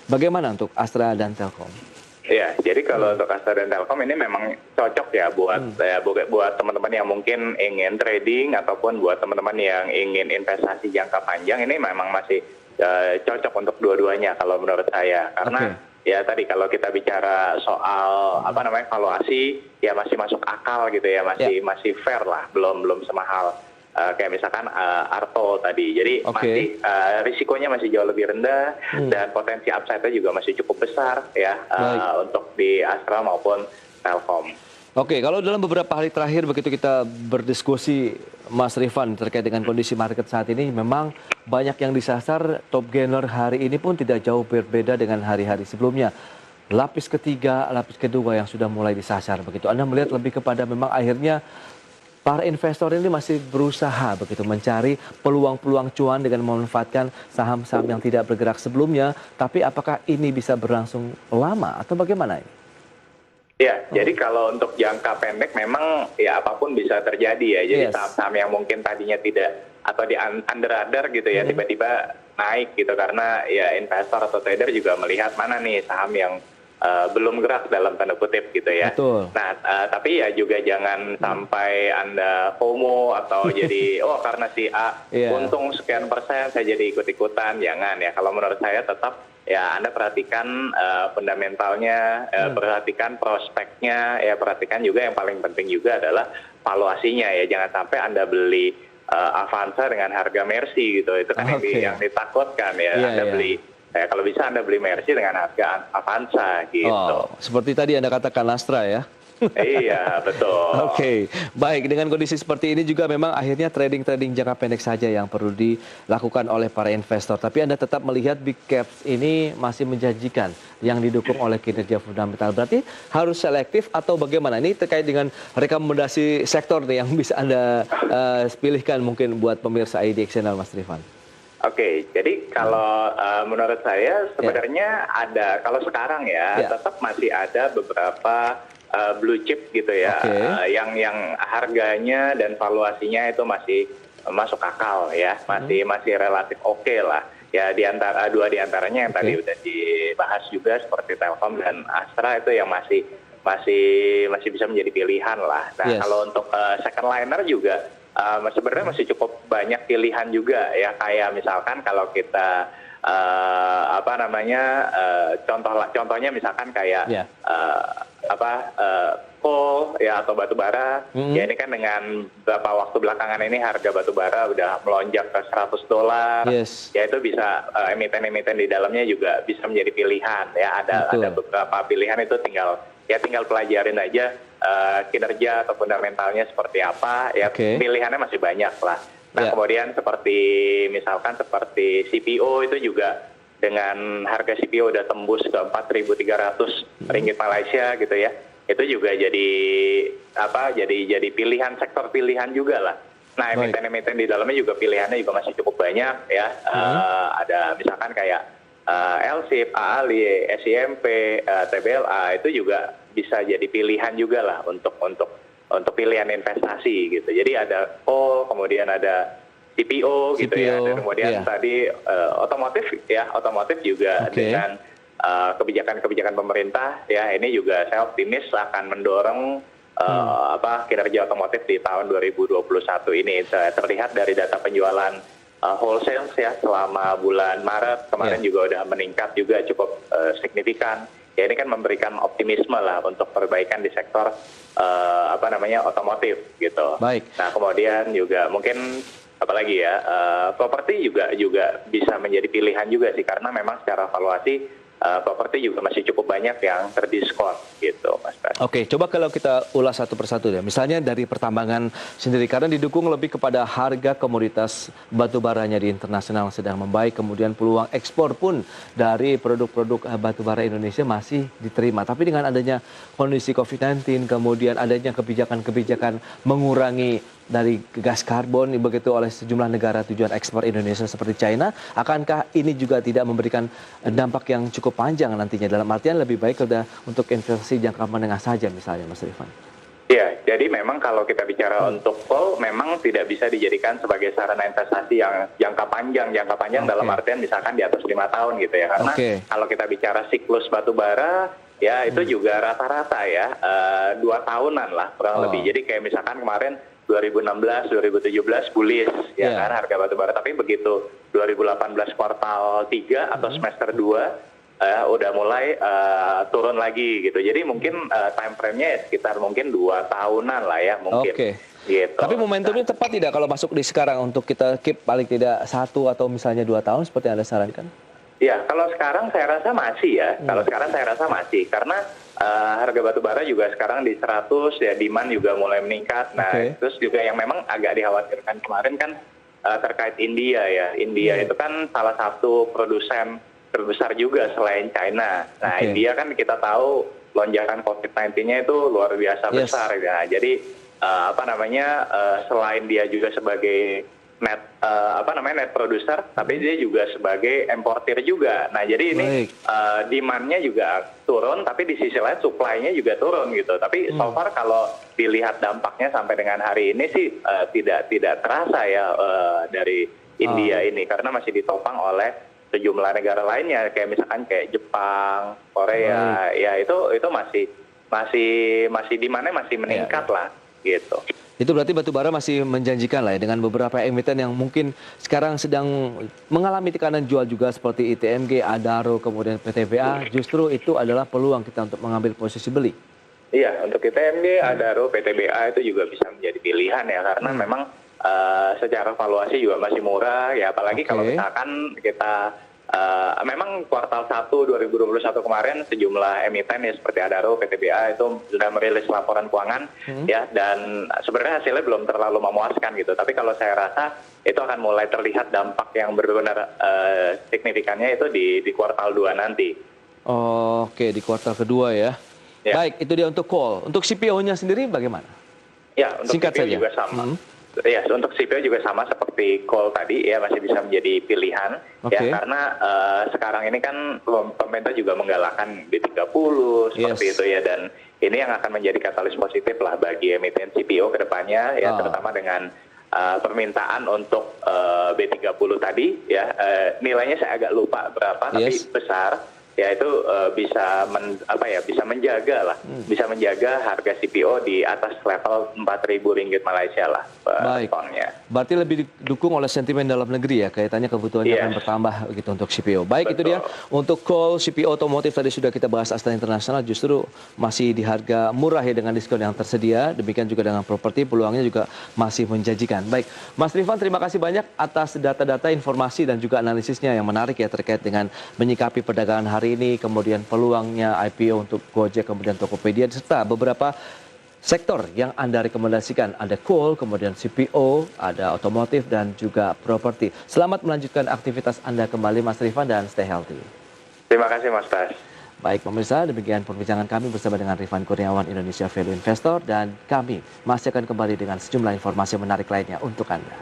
Bagaimana untuk Astra dan Telkom? Ya, jadi kalau untuk Astra dan Telkom ini memang cocok ya buat teman-teman yang mungkin ingin trading ataupun buat teman-teman yang ingin investasi jangka panjang, ini memang masih cocok untuk dua-duanya kalau menurut saya. Karena ya tadi kalau kita bicara soal valuasi ya masih masuk akal gitu ya, masih fair lah, belum semahal kayak misalkan Arto tadi. Jadi masih risikonya masih jauh lebih rendah dan potensi upside-nya juga masih cukup besar ya untuk di Astra maupun Telkom. Oke, kalau dalam beberapa hari terakhir begitu kita berdiskusi Mas Rifan terkait dengan kondisi market saat ini, memang banyak yang disasar. Top gainer hari ini pun tidak jauh berbeda dengan hari-hari sebelumnya. Lapis ketiga, lapis kedua yang sudah mulai disasar begitu. Anda melihat lebih kepada memang akhirnya para investor ini masih berusaha begitu mencari peluang-peluang cuan dengan memanfaatkan saham-saham yang tidak bergerak sebelumnya. Tapi apakah ini bisa berlangsung lama atau bagaimana ini? Ya, jadi kalau untuk jangka pendek memang ya apapun bisa terjadi ya. Jadi saham-saham yang mungkin tadinya tidak atau di under radar gitu ya tiba-tiba naik gitu karena ya investor atau trader juga melihat mana nih saham yang belum gerak dalam tanda kutip gitu ya. Betul. Nah, tapi ya juga jangan sampai Anda FOMO atau jadi karena si A untung sekian persen saya jadi ikut-ikutan. Jangan ya. Kalau menurut saya tetap ya Anda perhatikan fundamentalnya, perhatikan prospeknya, ya perhatikan juga yang paling penting juga adalah valuasinya ya. Jangan sampai Anda beli Avanza dengan harga Mercy gitu. Itu kan yang ditakutkan ya. Anda beli kalau bisa Anda beli Mercy dengan harga Avanza gitu. Oh, seperti tadi Anda katakan Astra ya. Iya, betul. Oke, baik. Dengan kondisi seperti ini juga memang akhirnya trading jangka pendek saja yang perlu dilakukan oleh para investor. Tapi Anda tetap melihat big caps ini masih menjanjikan yang didukung oleh kinerja fundamental. Berarti harus selektif atau bagaimana? Ini terkait dengan rekomendasi sektor nih yang bisa Anda pilihkan mungkin buat pemirsa IDX Channel, Mas Rifan. Oke, jadi kalau menurut saya sebenarnya ada, kalau sekarang ya tetap masih ada beberapa blue chip gitu ya, yang harganya dan valuasinya itu masih masuk akal ya, masih relatif oke lah. Ya dua diantaranya yang tadi udah dibahas juga seperti Telkom dan Astra itu yang masih bisa menjadi pilihan lah. Nah kalau untuk second liner juga sebenarnya masih cukup banyak pilihan juga ya, kayak misalkan kalau kita contohnya misalkan kayak coal ya atau batu bara. Ya ini kan dengan beberapa waktu belakangan ini harga batu bara udah melonjak ke $100. Ya itu bisa emiten-emiten di dalamnya juga bisa menjadi pilihan ya. Ada beberapa pilihan itu tinggal pelajarin aja kinerja atau fundamentalnya seperti apa ya. Pilihannya masih banyak lah. Nah kemudian misalkan seperti CPO itu juga dengan harga CPO udah tembus ke 4.300 ringgit Malaysia gitu ya, itu juga jadi pilihan, sektor pilihan juga lah. Nah emiten-emiten di dalamnya juga pilihannya juga masih cukup banyak ya. Ada misalkan kayak LSIP, AALI, SIMP, TBLA itu juga bisa jadi pilihan juga lah untuk pilihan investasi gitu. Jadi ada coal, kemudian ada CPO gitu ya, dan kemudian tadi otomotif juga dengan kebijakan pemerintah ya, ini juga saya optimis akan mendorong kinerja otomotif di tahun 2021 ini. Terlihat dari data penjualan wholesale ya selama bulan Maret kemarin juga udah meningkat juga cukup signifikan. Ya ini kan memberikan optimisme lah untuk perbaikan di sektor otomotif gitu. Nah kemudian juga mungkin apalagi ya properti juga bisa menjadi pilihan juga sih, karena memang secara valuasi properti juga masih cukup banyak yang terdiskon gitu, Mas Pras. Oke, coba kalau kita ulas satu persatu ya. Misalnya dari pertambangan sendiri, karena didukung lebih kepada harga komoditas batu baranya di internasional sedang membaik, kemudian peluang ekspor pun dari produk-produk batu bara Indonesia masih diterima. Tapi dengan adanya kondisi COVID-19, kemudian adanya kebijakan-kebijakan mengurangi dari gas karbon begitu oleh sejumlah negara tujuan ekspor Indonesia seperti China, akankah ini juga tidak memberikan dampak yang cukup panjang nantinya, dalam artian lebih baik untuk investasi jangka menengah saja misalnya, Mas Rifan? Iya, jadi memang kalau kita bicara untuk coal, memang tidak bisa dijadikan sebagai sarana investasi yang jangka panjang. Jangka panjang dalam artian misalkan di atas 5 tahun gitu ya. Karena kalau kita bicara siklus batu bara, ya itu juga rata-rata ya 2 tahunan lah kurang lebih. Jadi kayak misalkan kemarin 2016, 2017 bullish ya kan harga batu bara. Tapi begitu 2018 kuartal 3 atau semester 2 udah mulai turun lagi gitu. Jadi mungkin time frame-nya ya sekitar mungkin 2 tahunan lah ya mungkin. Gitu. Tapi momentumnya tepat tidak kalau masuk di sekarang untuk kita keep paling tidak 1 atau misalnya 2 tahun seperti yang Anda sarankan? Ya, kalau sekarang saya rasa masih ya. Kalau sekarang saya rasa masih karena harga batu bara juga sekarang di 100 ya, demand juga mulai meningkat. Nah, terus juga yang memang agak dikhawatirkan kemarin kan terkait India ya. India itu kan salah satu produsen terbesar juga selain China. Nah, India kan kita tahu lonjakan COVID-19-nya itu luar biasa besar ya. Jadi selain dia juga sebagai net producer, tapi dia juga sebagai importer juga. Nah, jadi ini demand-nya juga turun, tapi di sisi lain supply-nya juga turun gitu. Tapi so far kalau dilihat dampaknya sampai dengan hari ini sih tidak terasa ya dari India ini karena masih ditopang oleh sejumlah negara lainnya kayak misalkan kayak Jepang, Korea, ya itu masih demand-nya masih meningkat lah gitu. Itu berarti batu bara masih menjanjikan lah ya dengan beberapa emiten yang mungkin sekarang sedang mengalami tekanan jual juga seperti ITMG, Adaro, kemudian PTBA. Justru itu adalah peluang kita untuk mengambil posisi beli. Iya, untuk ITMG, Adaro, PTBA itu juga bisa menjadi pilihan ya karena memang secara valuasi juga masih murah ya, apalagi kalau misalkan kita memang kuartal 1 2021 kemarin sejumlah emiten ya seperti Adaro, PTBA itu sudah merilis laporan keuangan ya, dan sebenarnya hasilnya belum terlalu memuaskan gitu. Tapi kalau saya rasa itu akan mulai terlihat dampak yang benar-benar signifikannya itu di kuartal 2 nanti. Oke, di kuartal kedua ya. Baik, itu dia untuk call. Untuk CPO-nya sendiri bagaimana? Ya, untuk Singkat CPO saja. juga sama. Ya, untuk CPO juga sama seperti call tadi ya, masih bisa menjadi pilihan ya karena sekarang ini kan pemerintah juga menggalakkan B30 seperti itu ya, dan ini yang akan menjadi katalis positif lah bagi emiten CPO ke depannya ya, terutama dengan permintaan untuk B30 tadi ya, nilainya saya agak lupa berapa tapi besar ya, itu bisa menjaga lah, bisa menjaga harga CPO di atas level Rp4.000 Malaysia lah per tonnya. Berarti lebih didukung oleh sentimen dalam negeri ya, kaitannya kebutuhannya akan bertambah gitu untuk CPO. Baik, itu dia untuk call CPO otomotif tadi sudah kita bahas. Astra International justru masih di harga murah ya dengan diskon yang tersedia. Demikian juga dengan properti, peluangnya juga masih menjanjikan. Baik, Mas Rifan, terima kasih banyak atas data-data, informasi dan juga analisisnya yang menarik ya terkait dengan menyikapi perdagangan hari ini, kemudian peluangnya IPO untuk Gojek, kemudian Tokopedia, serta beberapa sektor yang Anda rekomendasikan. Ada coal, kemudian CPO, ada otomotif, dan juga properti. Selamat melanjutkan aktivitas Anda kembali, Mas Rifan, dan stay healthy. Terima kasih, Mas Tas. Baik pemirsa, demikian perbincangan kami bersama dengan Rifan Kurniawan, Indonesia Value Investor, dan kami masih akan kembali dengan sejumlah informasi menarik lainnya untuk Anda.